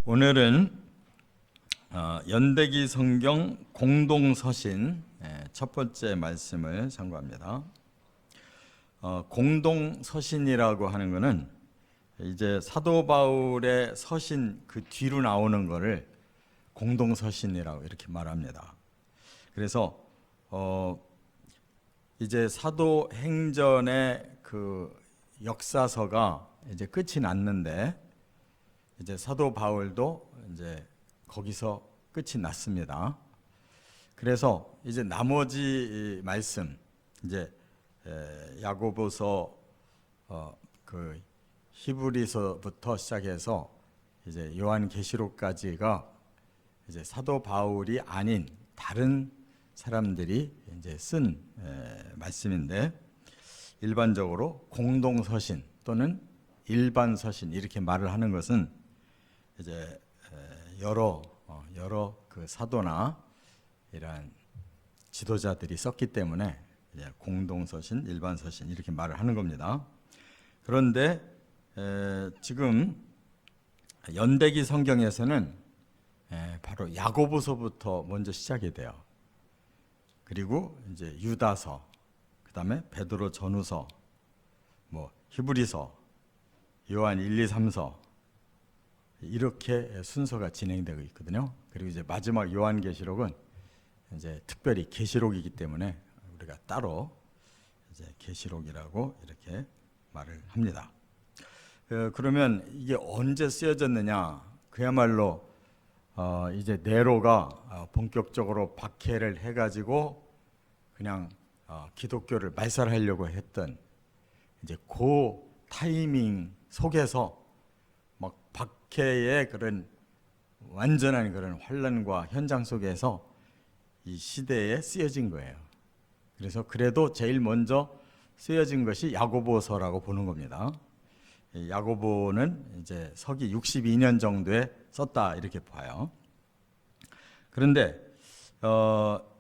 오늘은 연대기 성경 공동서신 첫 번째 말씀을 참고합니다. 공동서신이라고 하는 것은 이제 사도 바울의 서신 그 뒤로 나오는 것을 공동서신이라고 이렇게 말합니다. 그래서 이제 사도행전의 그 역사서가 이제 끝이 났는데 이제 사도 바울도 이제 거기서 끝이 났습니다. 그래서 이제 나머지 말씀 이제 야고보서 그 히브리서부터 시작해서 이제 요한계시록까지가 이제 사도 바울이 아닌 다른 사람들이 이제 쓴 말씀인데 일반적으로 공동서신 또는 일반서신 이렇게 말을 하는 것은 이제 여러 그 사도나 이러한 지도자들이 썼기 때문에 이제 공동서신, 일반서신 이렇게 말을 하는 겁니다. 그런데 지금 연대기 성경에서는 바로 야고보서부터 먼저 시작이 돼요. 그리고 이제 유다서, 그다음에 베드로 전후서, 뭐 히브리서, 요한 1, 2, 3서 이렇게 순서가 진행되고 있거든요. 그리고 이제 마지막 요한계시록은 이제 특별히 계시록이기 때문에 우리가 따로 이제 계시록이라고 이렇게 말을 합니다. 그러면 이게 언제 쓰여졌느냐? 그야말로 이제 네로가 본격적으로 박해를 해가지고 그냥 기독교를 말살하려고 했던 이제 그 타이밍 속에서 막 박해의 그런 완전한 그런 환란과 현장 속에서 이 시대에 쓰여진 거예요. 그래서 그래도 제일 먼저 쓰여진 것이 야고보서라고 보는 겁니다. 야고보는 이제 서기 62년 정도에 썼다 이렇게 봐요. 그런데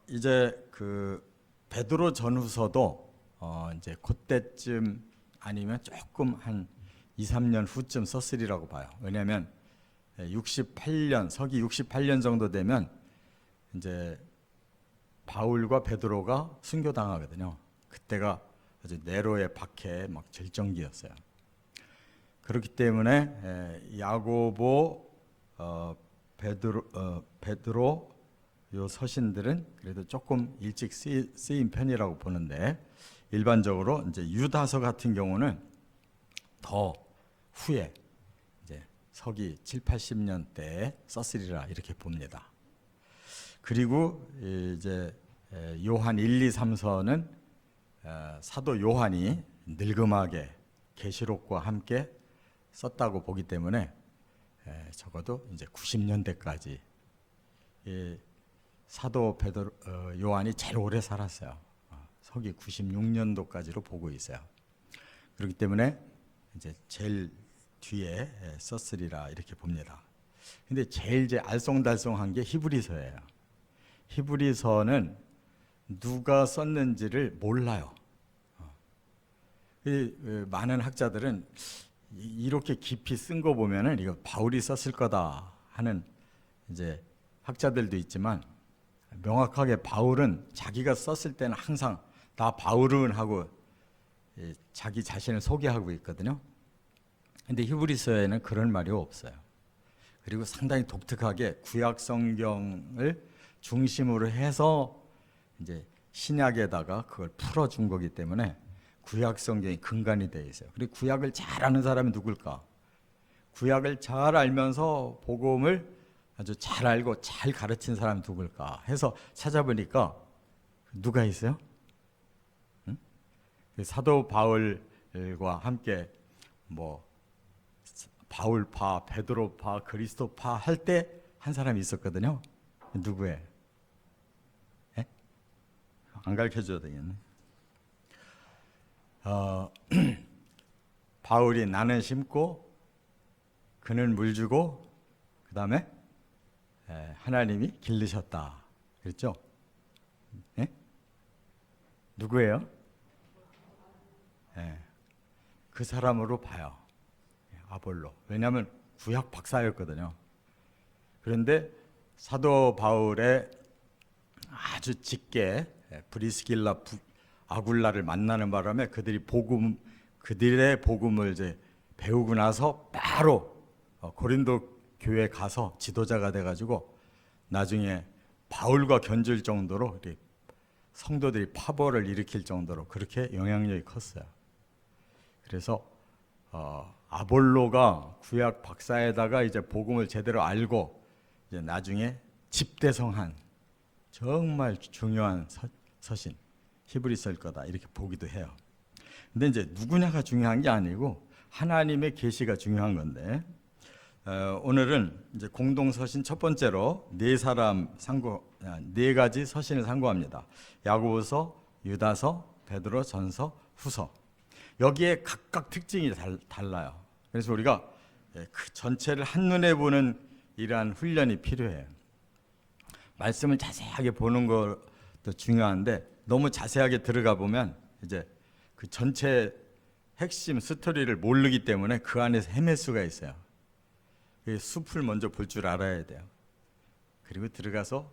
이제 그 베드로 전후서도 이제 그때쯤 아니면 조금 한 2, 3년 후쯤 썼으리라고 봐요. 왜냐하면 68년, 서기 68년 정도 되면 이제 바울과 베드로가 순교당하거든요. 그때가 아주 네로의 박해의 막 절정기였어요. 그렇기 때문에 야고보, 베드로 요 서신들은 그래도 조금 일찍 쓰인 편이라고 보는데 일반적으로 이제 유다서 같은 경우는 더 후에 이제 서기 7, 80년대에 썼으리라 이렇게 봅니다. 그리고 이제 요한 1, 2, 3서는 사도 요한이 늙음하게 계시록과 함께 썼다고 보기 때문에 적어도 이제 90년대까지 사도 베드로 요한이 제일 오래 살았어요. 서기 96년도까지로 보고 있어요. 그렇기 때문에 이제 제일 뒤에 썼으리라 이렇게 봅니다. 근데 제일 이제 알쏭달쏭한 게 히브리서예요. 히브리서는 누가 썼는지를 몰라요. 많은 학자들은 이렇게 깊이 쓴 거 보면은 이거 바울이 썼을 거다 하는 이제 학자들도 있지만 명확하게 바울은 자기가 썼을 때는 항상 나 바울은 하고 자기 자신을 소개하고 있거든요. 근데 히브리서에는 그런 말이 없어요. 그리고 상당히 독특하게 구약 성경을 중심으로 해서 이제 신약에다가 그걸 풀어준 거기 때문에 구약 성경이 근간이 되어 있어요. 그리고 구약을 잘 아는 사람이 누굴까? 구약을 잘 알면서 복음을 아주 잘 알고 잘 가르친 사람이 누굴까? 해서 찾아보니까 누가 있어요? 응? 사도 바울과 함께 뭐 바울파, 베드로파, 그리스도파 할 때 한 사람이 있었거든요. 누구예요? 안 가르쳐줘야 되겠네. 바울이 나는 심고 그는 물주고 그 다음에 하나님이 기르셨다 그랬죠? 누구예요? 그 사람으로 봐요. 아볼로. 왜냐하면 구약 박사였거든요. 그런데 사도 바울의 아주 짙게 브리스길라 아굴라를 만나는 바람에 그들의 복음을 이제 배우고 나서 바로 고린도 교회에 가서 지도자가 돼가지고 나중에 바울과 견줄 정도로 성도들이 파벌을 일으킬 정도로 그렇게 영향력이 컸어요. 그래서 아볼로가 구약 박사에다가 이제 복음을 제대로 알고 이제 나중에 집대성한 정말 중요한 서신 히브리서일 거다 이렇게 보기도 해요. 근데 이제 누구냐가 중요한 게 아니고 하나님의 계시가 중요한 건데 오늘은 이제 공동 서신 첫 번째로 네 가지 서신을 상고합니다. 야고보서, 유다서, 베드로, 전서, 후서. 여기에 각각 특징이 달라요. 그래서 우리가 그 전체를 한눈에 보는 이러한 훈련이 필요해요. 말씀을 자세하게 보는 것도 중요한데 너무 자세하게 들어가 보면 이제 그 전체 핵심 스토리를 모르기 때문에 그 안에서 헤맬 수가 있어요. 숲을 먼저 볼 줄 알아야 돼요. 그리고 들어가서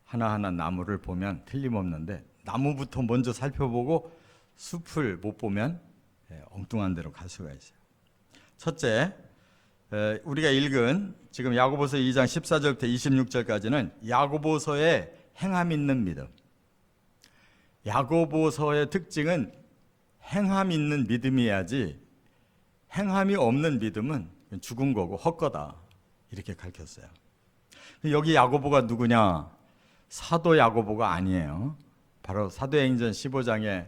하나하나 나무를 보면 틀림없는데 나무부터 먼저 살펴보고 숲을 못 보면 엉뚱한 데로 갈 수가 있어요. 첫째, 우리가 읽은 지금 야고보서 2장 14절부터 26절까지는 야고보서의 행함 있는 믿음. 야고보서의 특징은 행함 있는 믿음이야지 행함이 없는 믿음은 죽은 거고 헛거다 이렇게 가르쳤어요. 여기 야고보가 누구냐? 사도 야고보가 아니에요. 바로 사도행전 15장에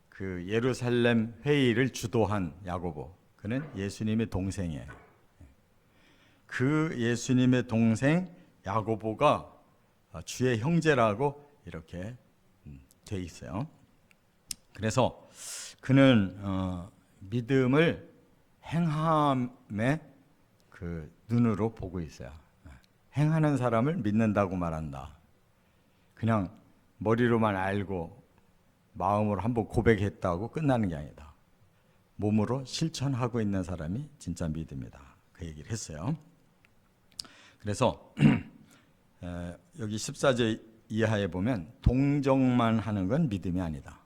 그 예루살렘 회의를 주도한 야고보. 그는 예수님의 동생이에요. 그 예수님의 동생 야고보가 주의 형제라고 이렇게 돼 있어요. 그래서 그는 믿음을 행함의 그 눈으로 보고 있어요. 행하는 사람을 믿는다고 말한다. 그냥 머리로만 알고 마음으로 한번 고백했다고 끝나는 게 아니다. 몸으로 실천하고 있는 사람이 진짜 믿음이다. 그 얘기를 했어요. 그래서 여기 14절 이하에 보면 동정만 하는 건 믿음이 아니다.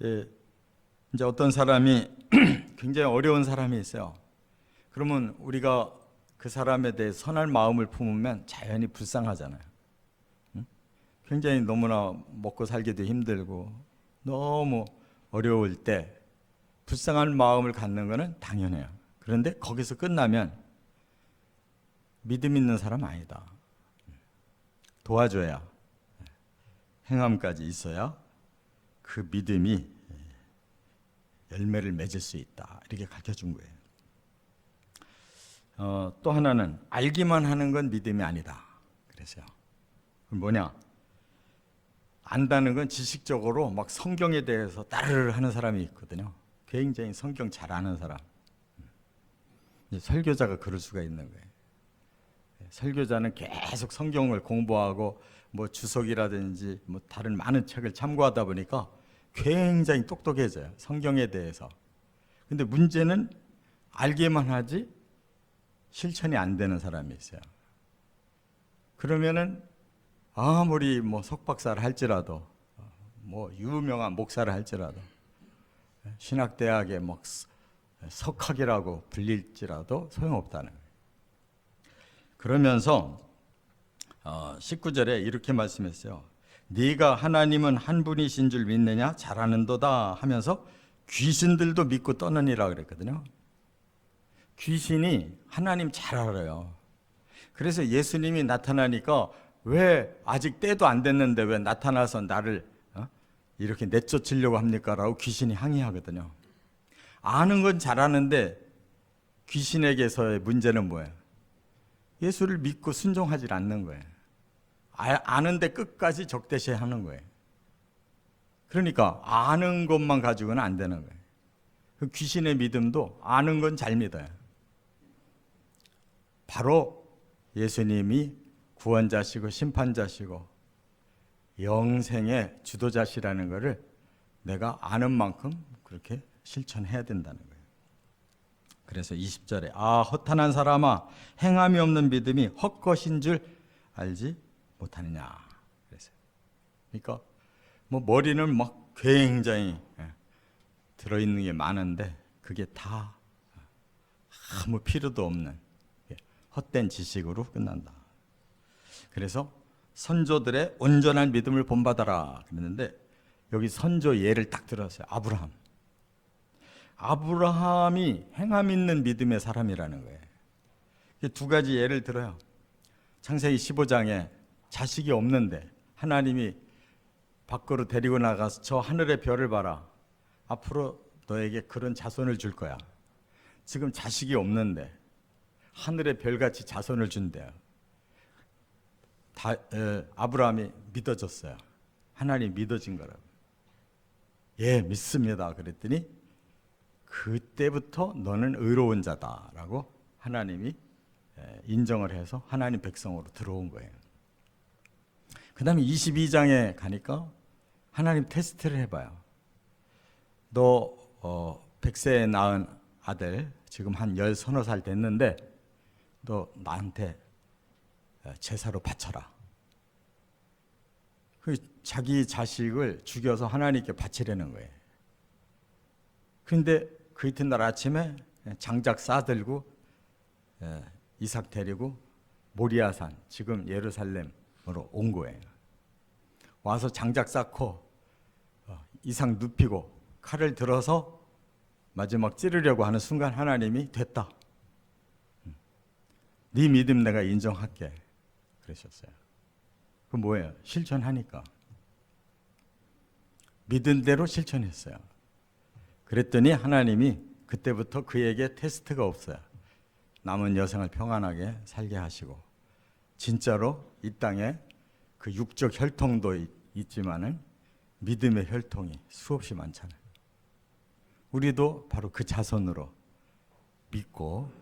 이제 어떤 사람이 굉장히 어려운 사람이 있어요. 그러면 우리가 그 사람에 대해 선한 마음을 품으면 자연히 불쌍하잖아요. 굉장히 너무나 먹고 살기도 힘들고 너무 어려울 때 불쌍한 마음을 갖는 것은 당연해요. 그런데 거기서 끝나면 믿음 있는 사람 아니다. 도와줘야 행함까지 있어야 그 믿음이 열매를 맺을 수 있다. 이렇게 가르쳐준 거예요. 또 하나는 알기만 하는 건 믿음이 아니다. 그래서요. 뭐냐? 안다는 건 지식적으로 막 성경에 대해서 따르르 하는 사람이 있거든요. 굉장히 성경 잘 아는 사람. 설교자가 그럴 수가 있는 거예요. 설교자는 계속 성경을 공부하고 뭐 주석이라든지 뭐 다른 많은 책을 참고하다 보니까 굉장히 똑똑해져요. 성경에 대해서. 근데 문제는 알기만 하지 실천이 안 되는 사람이 있어요. 그러면은 아무리 뭐 석박사를 할지라도 뭐 유명한 목사를 할지라도 신학대학에 막 석학이라고 불릴지라도 소용없다는 거예요. 그러면서 19절에 이렇게 말씀했어요. 네가 하나님은 한 분이신 줄 믿느냐? 잘하는도다 하면서 귀신들도 믿고 떠느니라 그랬거든요. 귀신이 하나님 잘 알아요. 그래서 예수님이 나타나니까 왜 아직 때도 안 됐는데 왜 나타나서 나를 이렇게 내쫓으려고 합니까? 라고 귀신이 항의하거든요. 아는 건 잘하는데 귀신에게서의 문제는 뭐예요? 예수를 믿고 순종하지 않는 거예요. 아는데 끝까지 적대시하는 거예요. 그러니까 아는 것만 가지고는 안 되는 거예요. 그 귀신의 믿음도 아는 건 잘 믿어요. 바로 예수님이 구원자시고 심판자시고 영생의 주도자시라는 것을 내가 아는 만큼 그렇게 실천해야 된다는 거예요. 그래서 20절에 허탄한 사람아 행함이 없는 믿음이 헛것인 줄 알지 못하느냐. 그래서 그러니까 뭐 머리는 막 굉장히 들어있는 게 많은데 그게 다 아무 필요도 없는 헛된 지식으로 끝난다. 그래서 선조들의 온전한 믿음을 본받아라 그랬는데 여기 선조 예를 딱 들었어요. 아브라함이 행함 있는 믿음의 사람이라는 거예요. 두 가지 예를 들어요. 창세기 15장에 자식이 없는데 하나님이 밖으로 데리고 나가서 저 하늘의 별을 봐라. 앞으로 너에게 그런 자손을 줄 거야. 지금 자식이 없는데 하늘의 별같이 자손을 준대요. 아브라함이 믿어졌어요. 하나님 믿어진 거라고. 예, 믿습니다. 그랬더니 그때부터 너는 의로운 자다라고 하나님이 인정을 해서 하나님 백성으로 들어온 거예요. 그 다음에 22장에 가니까 하나님 테스트를 해봐요. 너 100세에 낳은 아들 지금 한 10서너 살 됐는데 너 나한테 제사로 바쳐라. 자기 자식을 죽여서 하나님께 바치려는 거예요. 그런데 그 이튿날 아침에 장작 싸들고 이삭 데리고 모리아산 지금 예루살렘으로 온 거예요. 와서 장작 쌓고 이삭 눕히고 칼을 들어서 마지막 찌르려고 하는 순간 하나님이 됐다. 네 믿음 내가 인정할게. 그러셨어요. 그 뭐예요? 실천하니까. 믿은 대로 실천했어요. 그랬더니 하나님이 그때부터 그에게 테스트가 없어요. 남은 여생을 평안하게 살게 하시고 진짜로 이 땅에 그 육적 혈통도 있지만은 믿음의 혈통이 수없이 많잖아요. 우리도 바로 그 자손으로 믿고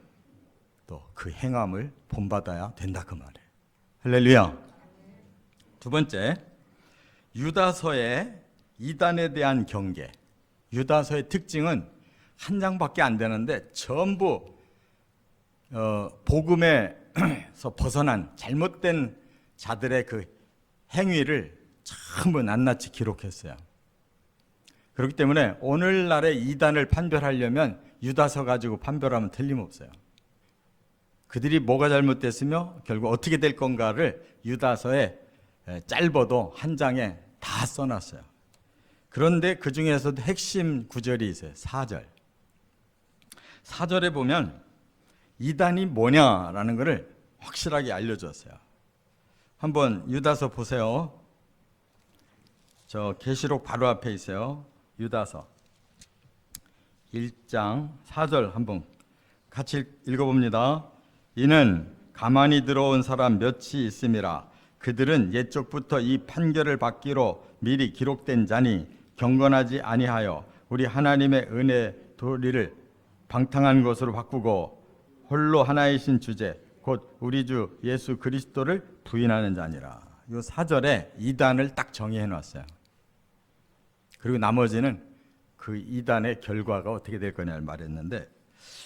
또 그 행함을 본받아야 된다 그 말이에요. 할렐루야. 두 번째, 유다서의 이단에 대한 경계. 유다서의 특징은 한 장밖에 안 되는데 전부 복음에서 벗어난 잘못된 자들의 그 행위를 전부 낱낱이 기록했어요. 그렇기 때문에 오늘날의 이단을 판별하려면 유다서 가지고 판별하면 틀림없어요. 그들이 뭐가 잘못됐으며 결국 어떻게 될 건가를 유다서에 짧아도 한 장에 다 써놨어요. 그런데 그 중에서도 핵심 구절이 있어요. 4절. 4절에 보면 이단이 뭐냐라는 것을 확실하게 알려줬어요. 한번 유다서 보세요. 저 계시록 바로 앞에 있어요. 유다서 1장 4절 한번 같이 읽어봅니다. 이는 가만히 들어온 사람 몇이 있음이라. 그들은 옛적부터 이 판결을 받기로 미리 기록된 자니 경건하지 아니하여 우리 하나님의 은혜 도리를 방탕한 것으로 바꾸고 홀로 하나이신 주제 곧 우리 주 예수 그리스도를 부인하는 자니라. 이 4절에 이단을 딱 정의해 놨어요. 그리고 나머지는 그 이단의 결과가 어떻게 될 거냐를 말했는데,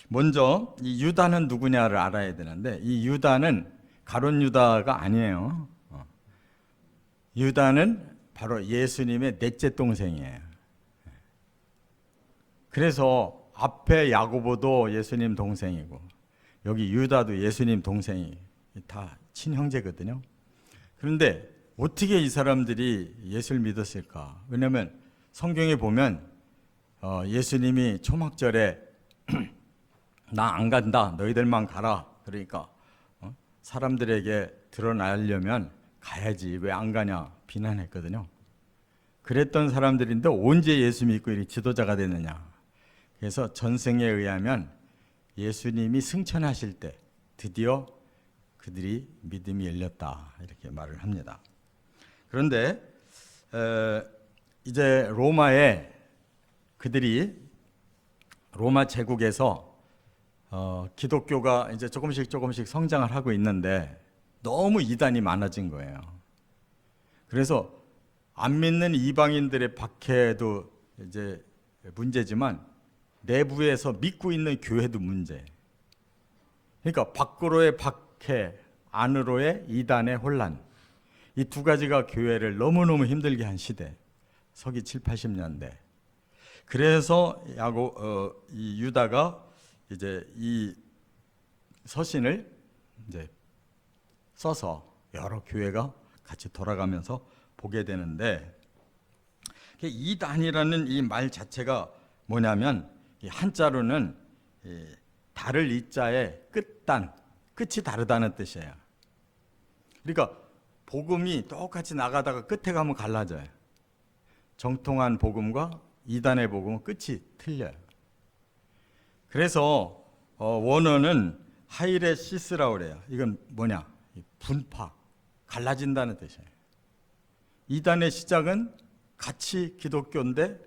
먼저 이 유다는 누구냐를 알아야 되는데, 이 유다는 가룟 유다가 아니에요. 유다는 바로 예수님의 넷째 동생이에요. 그래서 앞에 야고보도 예수님 동생이고 여기 유다도 예수님 동생이 다 친형제거든요. 그런데 어떻게 이 사람들이 예수를 믿었을까? 왜냐하면 성경에 보면 예수님이 초막절에 나 안 간다, 너희들만 가라. 그러니까 사람들에게 드러나려면 가야지 왜 안 가냐 비난했거든요. 그랬던 사람들인데 언제 예수 믿고 이 지도자가 됐느냐. 그래서 전승에 의하면 예수님이 승천하실 때 드디어 그들이 믿음이 열렸다 이렇게 말을 합니다. 그런데 이제 로마에 그들이 로마 제국에서 기독교가 이제 조금씩 성장을 하고 있는데 너무 이단이 많아진 거예요. 그래서 안 믿는 이방인들의 박해도 이제 문제지만 내부에서 믿고 있는 교회도 문제. 그러니까 밖으로의 박해, 안으로의 이단의 혼란. 이 두 가지가 교회를 너무너무 힘들게 한 시대. 서기 7, 80년대. 그래서 이 유다가 이제 이 서신을 이제 써서 여러 교회가 같이 돌아가면서 보게 되는데, 이단이라는 이 말 자체가 뭐냐면 이 한자로는 다를 이자의 끝단, 끝이 다르다는 뜻이에요. 그러니까 복음이 똑같이 나가다가 끝에 가면 갈라져요. 정통한 복음과 이단의 복음은 끝이 틀려요. 그래서 원어는 하이레시스라고 그래요. 이건 뭐냐? 분파, 갈라진다는 뜻이에요. 이단의 시작은 같이 기독교인데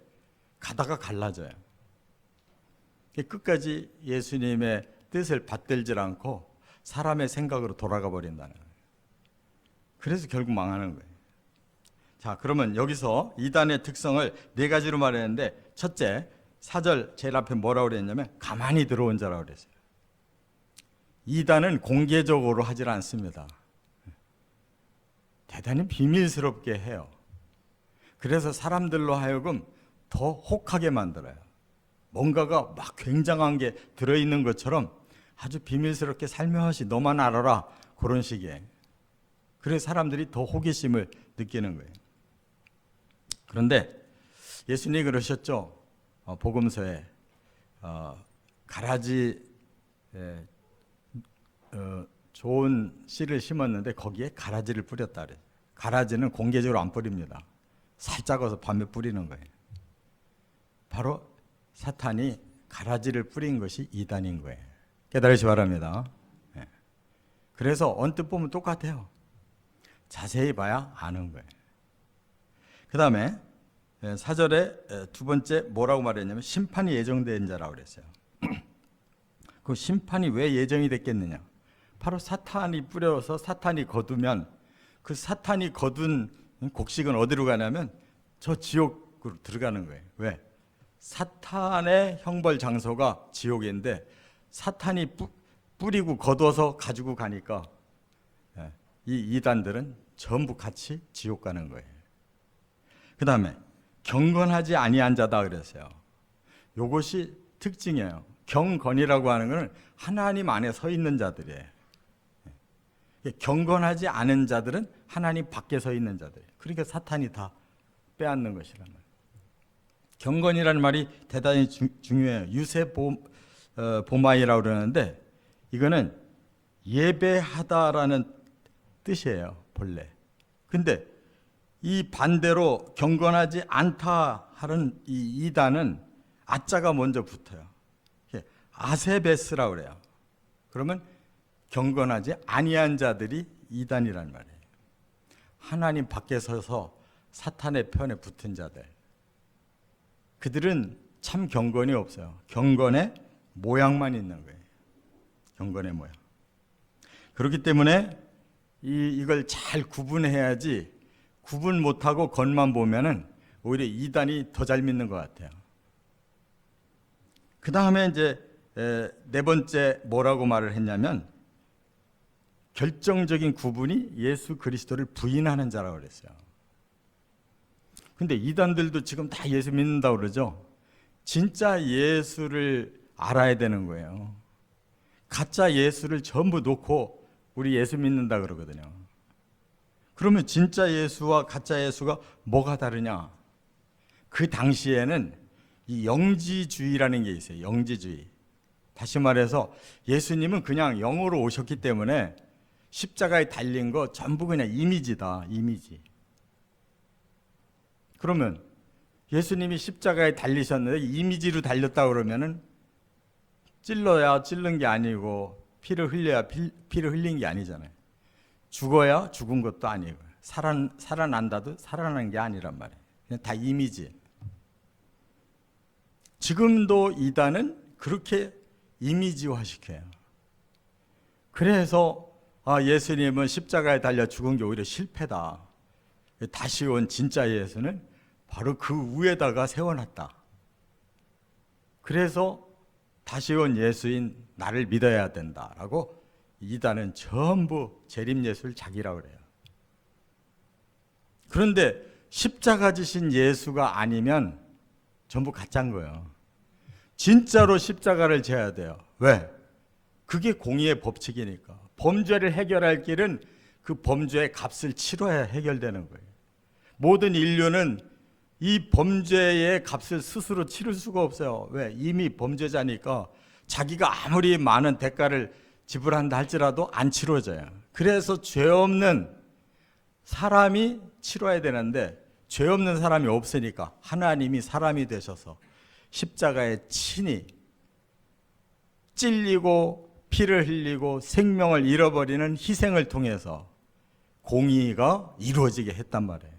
가다가 갈라져요. 끝까지 예수님의 뜻을 받들지 않고 사람의 생각으로 돌아가 버린다는 거예요. 그래서 결국 망하는 거예요. 자, 그러면 여기서 이단의 특성을 네 가지로 말했는데, 첫째, 4절 제일 앞에 뭐라고 그랬냐면 가만히 들어온 자라고 그랬어요. 이단은 공개적으로 하질 않습니다. 대단히 비밀스럽게 해요. 그래서 사람들로 하여금 더 혹하게 만들어요. 뭔가가 막 굉장한 게 들어있는 것처럼 아주 비밀스럽게 살며시 너만 알아라, 그런 식이에요. 그래서 사람들이 더 호기심을 느끼는 거예요. 그런데 예수님이 그러셨죠. 복음서에 가라지 좋은 씨를 심었는데 거기에 가라지를 뿌렸다 그래요. 가라지는 공개적으로 안 뿌립니다. 살짝 어서 밤에 뿌리는 거예요. 바로 사탄이 가라지를 뿌린 것이 이단인 거예요. 깨달으시 바랍니다. 그래서 언뜻 보면 똑같아요. 자세히 봐야 아는 거예요. 그 다음에 4절에 두 번째 뭐라고 말했냐면 심판이 예정된 자라고 그랬어요. 그 심판이 왜 예정이 됐겠느냐? 바로 사탄이 뿌려서 사탄이 거두면 그 사탄이 거둔 곡식은 어디로 가냐면 저 지옥으로 들어가는 거예요. 왜? 사탄의 형벌 장소가 지옥인데 사탄이 뿌리고 거둬서 가지고 가니까 이 이단들은 전부 같이 지옥 가는 거예요. 그 다음에 경건하지 아니한 자다 그랬어요. 이것이 특징이에요. 경건이라고 하는 것은 하나님 안에 서 있는 자들이에요. 경건하지 않은 자들은 하나님 밖에 서 있는 자들이에요. 그러니까 사탄이 다 빼앗는 것이란 말이에요. 경건이라는 말이 대단히 중요해요. 유세보마이라고 그러는데 이거는 예배하다라는 뜻이에요, 본래. 근데 이 반대로 경건하지 않다 하는 이 이단은 아자가 먼저 붙어요. 아세베스라고 그래요. 그러면 경건하지 아니한 자들이 이단이란 말이에요. 하나님 밖에 서서 사탄의 편에 붙은 자들. 그들은 참 경건이 없어요. 경건의 모양만 있는 거예요. 경건의 모양. 그렇기 때문에 이걸 잘 구분해야지, 구분 못하고 겉만 보면은 오히려 이단이 더 잘 믿는 것 같아요. 그 다음에 이제 네 번째 뭐라고 말을 했냐면 결정적인 구분이 예수 그리스도를 부인하는 자라고 그랬어요. 근데 이단들도 지금 다 예수 믿는다고 그러죠. 진짜 예수를 알아야 되는 거예요. 가짜 예수를 전부 놓고 우리 예수 믿는다 그러거든요. 그러면 진짜 예수와 가짜 예수가 뭐가 다르냐? 그 당시에는 이 영지주의라는 게 있어요. 영지주의. 다시 말해서 예수님은 그냥 영으로 오셨기 때문에 십자가에 달린 거 전부 그냥 이미지다. 이미지. 그러면 예수님이 십자가에 달리셨는데 이미지로 달렸다 그러면은 찔러야 찔른 게 아니고 피를 흘려야 피를 흘린 게 아니잖아요. 죽어야 죽은 것도 아니고 살아난다도 살아난 게 아니란 말이에요. 그냥 다 이미지. 지금도 이단은 그렇게 이미지화 시켜요. 그래서 예수님은 십자가에 달려 죽은 게 오히려 실패다. 다시 온 진짜 예수는 바로 그 위에다가 세워놨다. 그래서 다시 온 예수인 나를 믿어야 된다라고 이단은 전부 재림예수를 자기라고 그래요. 그런데 십자가 지신 예수가 아니면 전부 가짜인 거예요. 진짜로 십자가를 져야 돼요. 왜? 그게 공의의 법칙이니까. 범죄를 해결할 길은 그 범죄의 값을 치러야 해결되는 거예요. 모든 인류는 이 범죄의 값을 스스로 치를 수가 없어요. 왜? 이미 범죄자니까 자기가 아무리 많은 대가를 지불한다 할지라도 안 치러져요. 그래서 죄 없는 사람이 치러야 되는데 죄 없는 사람이 없으니까 하나님이 사람이 되셔서 십자가에 친히 찔리고 피를 흘리고 생명을 잃어버리는 희생을 통해서 공의가 이루어지게 했단 말이에요.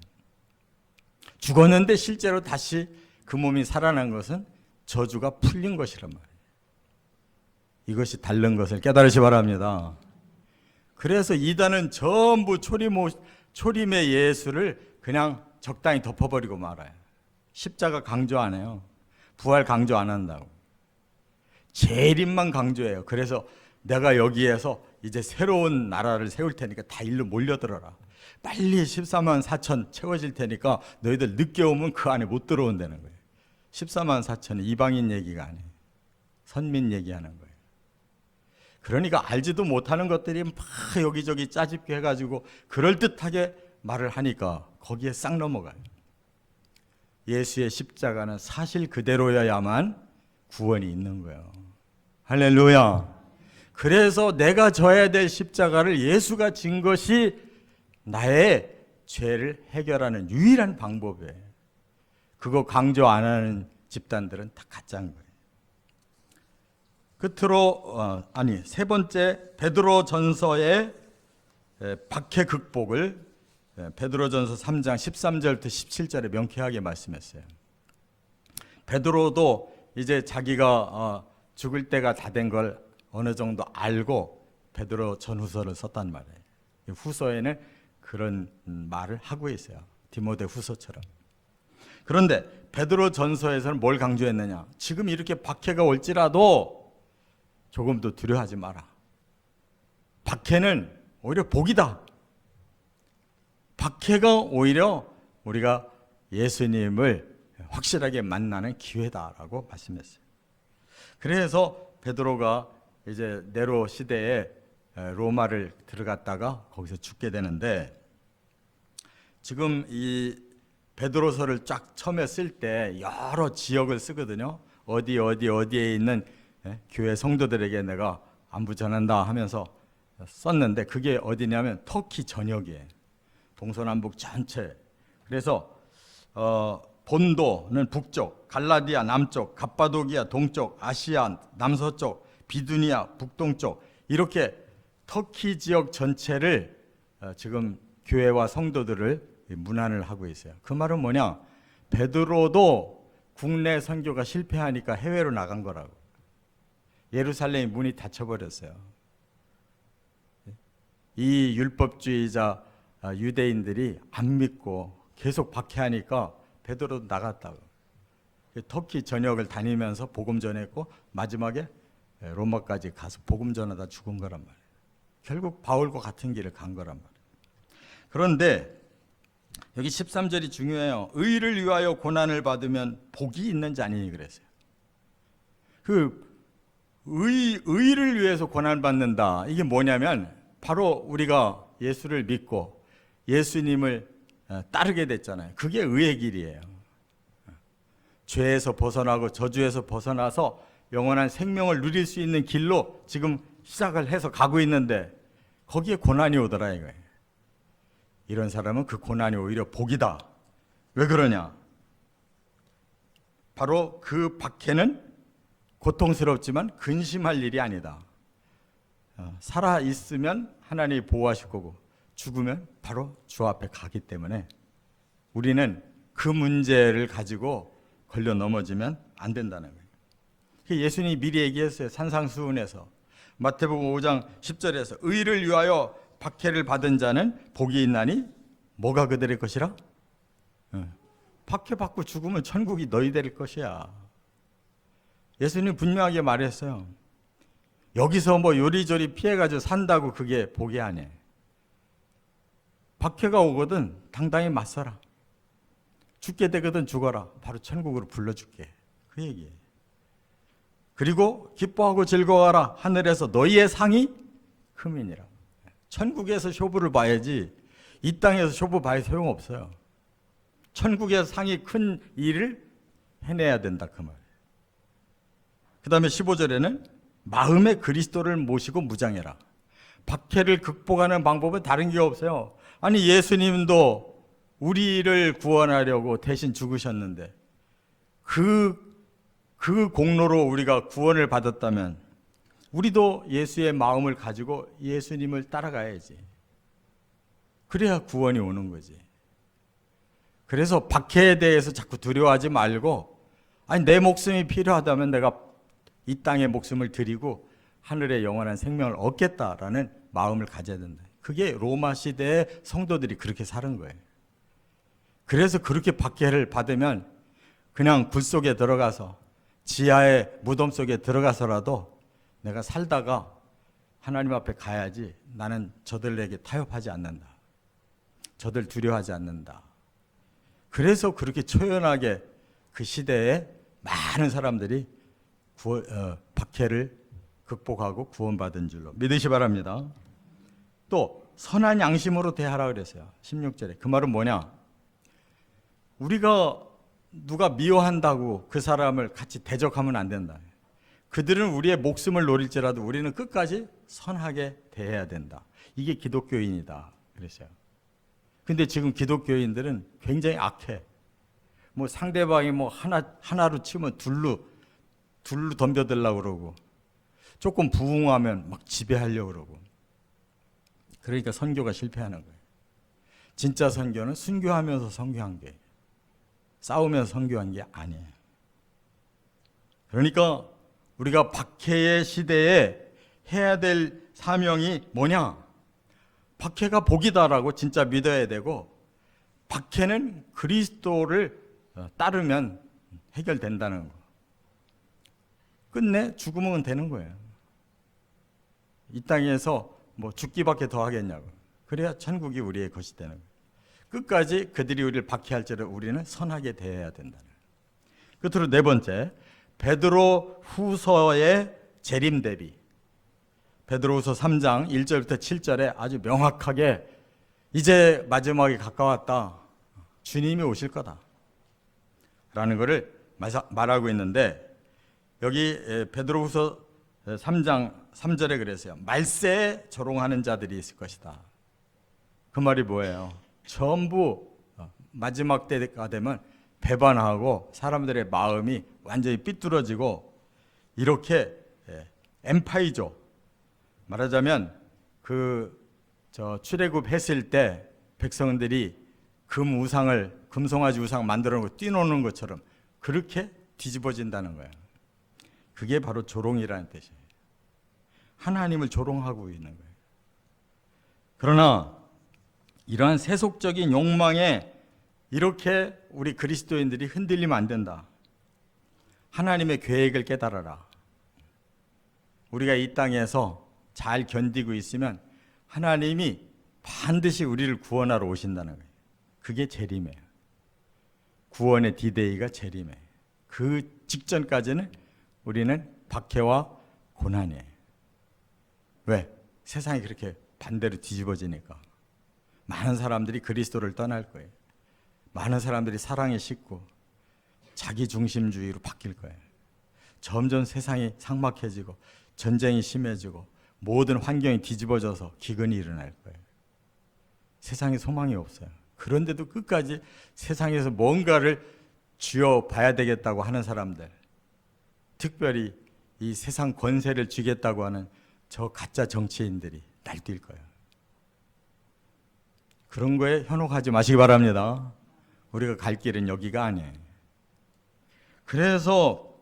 죽었는데 실제로 다시 그 몸이 살아난 것은 저주가 풀린 것이란 말이에요. 이것이 다른 것을 깨달으시 바랍니다. 그래서 이단은 전부 초림의 예수를 그냥 적당히 덮어버리고 말아요. 십자가 강조 안 해요. 부활 강조 안 한다고. 재림만 강조해요. 그래서 내가 여기에서 이제 새로운 나라를 세울 테니까 다 일로 몰려들어라. 빨리 14만 4천 채워질 테니까 너희들 늦게 오면 그 안에 못 들어온다는 거예요. 14만 4천은 이방인 얘기가 아니에요. 선민 얘기하는 거예요. 그러니까 알지도 못하는 것들이 막 여기저기 짜집게 해가지고 그럴듯하게 말을 하니까 거기에 싹 넘어가요. 예수의 십자가는 사실 그대로여야만 구원이 있는 거예요. 할렐루야. 그래서 내가 져야 될 십자가를 예수가 진 것이 나의 죄를 해결하는 유일한 방법이에요. 그거 강조 안 하는 집단들은 다 가짜인 거예요. 끝으로 세 번째 베드로 전서의 박해 극복을 베드로 전서 3장 13절부터 17절에 명쾌하게 말씀했어요. 베드로도 이제 자기가 죽을 때가 다 된 걸 어느 정도 알고 베드로 전후서를 썼단 말이에요. 후서에는 그런 말을 하고 있어요. 디모데 후서처럼. 그런데 베드로 전서에서는 뭘 강조했느냐? 지금 이렇게 박해가 올지라도 조금도 두려워하지 마라. 박해는 오히려 복이다. 박해가 오히려 우리가 예수님을 확실하게 만나는 기회다라고 말씀했어요. 그래서 베드로가 이제 네로 시대에 로마를 들어갔다가 거기서 죽게 되는데, 지금 이 베드로서를 쫙 처음에 쓸 때 여러 지역을 쓰거든요. 어디에 있는 교회 성도들에게 내가 안부 전한다 하면서 썼는데, 그게 어디냐면 터키 전역이에요. 동서남북 전체. 그래서 본도는 북쪽, 갈라디아 남쪽, 갑바도기아 동쪽, 아시아 남서쪽, 비두니아 북동쪽, 이렇게 터키 지역 전체를 지금 교회와 성도들을 문안을 하고 있어요. 그 말은 뭐냐? 베드로도 국내 선교가 실패하니까 해외로 나간 거라고. 예루살렘이 문이 닫혀버렸어요. 이 율법주의자 유대인들이 안 믿고 계속 박해하니까 베드로도 나갔다고. 터키 전역을 다니면서 복음 전했고 마지막에 로마까지 가서 복음 전하다 죽은 거란 말이에요. 결국 바울과 같은 길을 간 거란 말이에요. 그런데 여기 13절이 중요해요. 의를 위하여 고난을 받으면 복이 있는지 아니니 그랬어요. 의를 위해서 고난을 받는다. 이게 뭐냐면 바로 우리가 예수를 믿고 예수님을 따르게 됐잖아요. 그게 의의 길이에요. 죄에서 벗어나고 저주에서 벗어나서 영원한 생명을 누릴 수 있는 길로 지금 시작을 해서 가고 있는데 거기에 고난이 오더라 이거예요. 이런 사람은 그 고난이 오히려 복이다. 왜 그러냐? 바로 그 박해는 고통스럽지만 근심할 일이 아니다. 살아 있으면 하나님이 보호하실 거고 죽으면 바로 주 앞에 가기 때문에 우리는 그 문제를 가지고 걸려 넘어지면 안 된다는 거예요. 예수님이 미리 얘기했어요. 산상수훈에서 마태복음 5장 10절에서 의를 위하여 박해를 받은 자는 복이 있나니 뭐가 그들의 것이라? 박해 받고 죽으면 천국이 너희들의 것이야. 예수님 분명하게 말했어요. 여기서 뭐 요리조리 피해가지고 산다고 그게 복이 아니에요. 박해가 오거든 당당히 맞서라. 죽게 되거든 죽어라. 바로 천국으로 불러줄게. 그 얘기예요. 그리고 기뻐하고 즐거워하라. 하늘에서 너희의 상이 크민이라. 천국에서 쇼부를 봐야지 이 땅에서 쇼부 봐야 소용없어요. 천국에서 상이 큰 일을 해내야 된다 그 말이에요. 그 다음에 15절에는 마음에 그리스도를 모시고 무장해라. 박해를 극복하는 방법은 다른 게 없어요. 아니 예수님도 우리를 구원하려고 대신 죽으셨는데 그 공로로 우리가 구원을 받았다면 우리도 예수의 마음을 가지고 예수님을 따라가야지. 그래야 구원이 오는 거지. 그래서 박해에 대해서 자꾸 두려워하지 말고 아니 내 목숨이 필요하다면 내가 이 땅의 목숨을 드리고 하늘의 영원한 생명을 얻겠다라는 마음을 가져야 된다. 그게 로마 시대의 성도들이 그렇게 사는 거예요. 그래서 그렇게 박해를 받으면 그냥 굴 속에 들어가서 지하의 무덤 속에 들어가서라도 내가 살다가 하나님 앞에 가야지 나는 저들에게 타협하지 않는다. 저들 두려워하지 않는다. 그래서 그렇게 초연하게 그 시대에 많은 사람들이 박해를 극복하고 구원받은 줄로 믿으시 바랍니다. 또 선한 양심으로 대하라 그랬어요. 16절에. 그 말은 뭐냐? 우리가 누가 미워한다고 그 사람을 같이 대적하면 안 된다. 그들은 우리의 목숨을 노릴지라도 우리는 끝까지 선하게 대해야 된다. 이게 기독교인이다 그랬어요. 근데 지금 기독교인들은 굉장히 악해. 뭐 상대방이 뭐 하나로 치면 둘로 덤벼들려고 그러고 조금 부흥하면 막 지배하려고 그러고. 그러니까 선교가 실패하는 거예요. 진짜 선교는 순교하면서 선교한 게 싸우면서 선교한 게 아니에요. 그러니까 우리가 박해의 시대에 해야 될 사명이 뭐냐? 박해가 복이다라고 진짜 믿어야 되고 박해는 그리스도를 따르면 해결된다는 거. 끝내 죽으면 되는 거예요. 이 땅에서 뭐 죽기밖에 더 하겠냐고. 그래야 천국이 우리의 것이 되는 거예요. 끝까지 그들이 우리를 박해할지라도 우리는 선하게 대해야 된다는 거예요. 끝으로 네 번째, 베드로 후서의 재림 대비. 베드로후서 3장 1절부터 7절에 아주 명확하게 이제 마지막이 가까웠다. 주님이 오실 거다. 라는 것을 말하고 있는데 여기 베드로후서 3장 3절에 그랬어요. 말세에 조롱하는 자들이 있을 것이다. 그 말이 뭐예요? 전부 마지막 때가 되면 배반하고 사람들의 마음이 완전히 삐뚤어지고 이렇게 엠파이죠. 말하자면 출애굽 했을 때 백성들이 금송아지 우상 만들어 놓고 뛰노는 것처럼 그렇게 뒤집어진다는 거예요. 그게 바로 조롱이라는 뜻이에요. 하나님을 조롱하고 있는 거예요. 그러나 이러한 세속적인 욕망에 이렇게 우리 그리스도인들이 흔들리면 안 된다. 하나님의 계획을 깨달아라. 우리가 이 땅에서 잘 견디고 있으면 하나님이 반드시 우리를 구원하러 오신다는 거예요. 그게 재림이에요. 구원의 디데이가 재림이에요. 그 직전까지는 우리는 박해와 고난이에요. 왜? 세상이 그렇게 반대로 뒤집어지니까. 많은 사람들이 그리스도를 떠날 거예요. 많은 사람들이 사랑에 식고 자기 중심주의로 바뀔 거예요. 점점 세상이 삭막해지고 전쟁이 심해지고 모든 환경이 뒤집어져서 기근이 일어날 거예요. 세상에 소망이 없어요. 그런데도 끝까지 세상에서 뭔가를 쥐어봐야 되겠다고 하는 사람들, 특별히 이 세상 권세를 쥐겠다고 하는 저 가짜 정치인들이 날뛸 거예요. 그런 거에 현혹하지 마시기 바랍니다. 우리가 갈 길은 여기가 아니에요. 그래서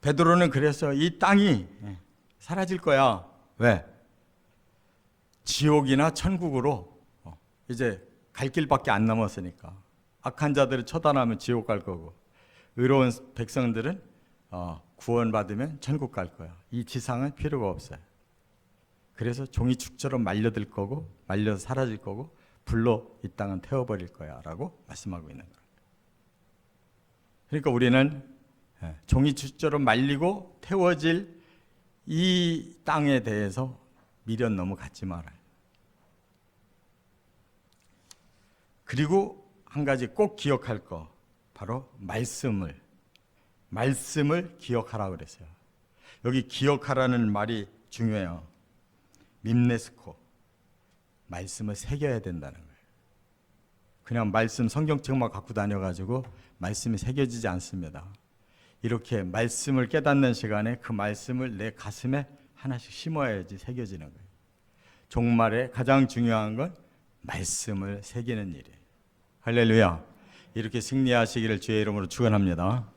베드로는 그랬어요. 이 땅이 사라질 거야. 왜? 지옥이나 천국으로 이제 갈 길밖에 안 남았으니까. 악한 자들을 처단하면 지옥 갈 거고 의로운 백성들은 구원받으면 천국 갈 거야. 이 지상은 필요가 없어요. 그래서 종이축처럼 말려들 거고 말려서 사라질 거고 불로 이 땅은 태워버릴 거야 라고 말씀하고 있는 거예요. 그러니까 우리는 종이축처럼 말리고 태워질 이 땅에 대해서 미련 너무 갖지 말아요. 그리고 한 가지 꼭 기억할 거, 바로 말씀을 기억하라 그랬어요. 여기 기억하라는 말이 중요해요. 밈네스코, 말씀을 새겨야 된다는 거예요. 그냥 말씀 성경책만 갖고 다녀가지고 말씀이 새겨지지 않습니다. 이렇게 말씀을 깨닫는 시간에 그 말씀을 내 가슴에 하나씩 심어야지 새겨지는 거예요. 종말에 가장 중요한 건 말씀을 새기는 일이에요. 할렐루야. 이렇게 승리하시기를 주의 이름으로 축원합니다.